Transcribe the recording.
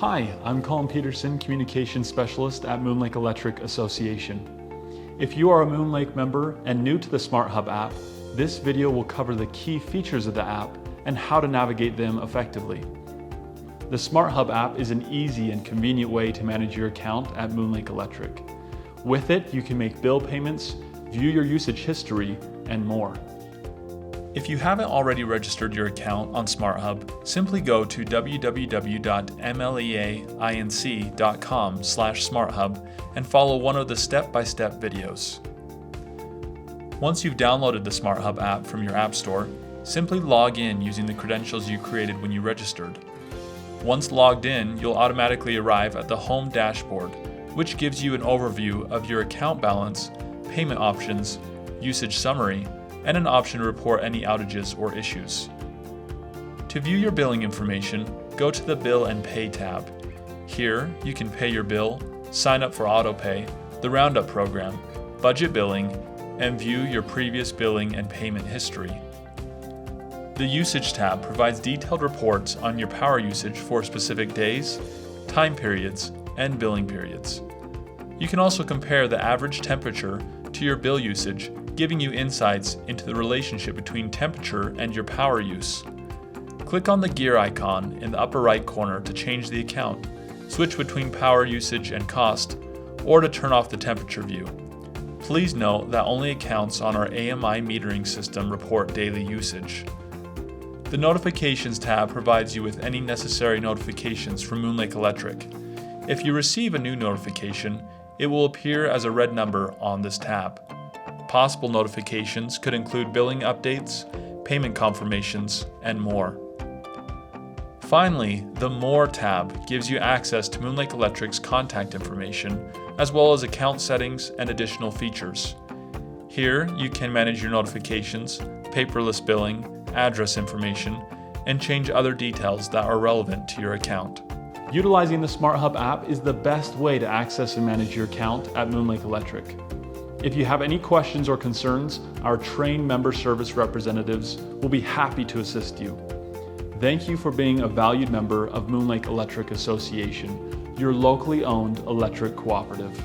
Hi, I'm Colin Peterson, Communications Specialist at Moon Lake Electric Association. If you are a Moon Lake member and new to the SmartHub app, this video will cover the key features of the app and how to navigate them effectively. The SmartHub app is an easy and convenient way to manage your account at Moon Lake Electric. With it, you can make bill payments, view your usage history, and more. If you haven't already registered your account on SmartHub, simply go to www.mleainc.com/smarthub and follow one of the step-by-step videos. Once you've downloaded the SmartHub app from your App Store, simply log in using the credentials you created when you registered. Once logged in, you'll automatically arrive at the home dashboard, which gives you an overview of your account balance, payment options, usage summary, and an option to report any outages or issues. To view your billing information, go to the Bill and Pay tab. Here, you can pay your bill, sign up for autopay, the Roundup program, budget billing, and view your previous billing and payment history. The Usage tab provides detailed reports on your power usage for specific days, time periods, and billing periods. You can also compare the average temperature to your bill usage, giving you insights into the relationship between temperature and your power use. Click on the gear icon in the upper right corner to change the account, switch between power usage and cost, or to turn off the temperature view. Please note that only accounts on our AMI metering system report daily usage. The Notifications tab provides you with any necessary notifications from Moon Lake Electric. If you receive a new notification, it will appear as a red number on this tab. Possible notifications could include billing updates, payment confirmations, and more. Finally, the More tab gives you access to Moon Lake Electric's contact information, as well as account settings and additional features. Here, you can manage your notifications, paperless billing, address information, and change other details that are relevant to your account. Utilizing the SmartHub app is the best way to access and manage your account at Moon Lake Electric. If you have any questions or concerns, our trained member service representatives will be happy to assist you. Thank you for being a valued member of Moon Lake Electric Association, your locally owned electric cooperative.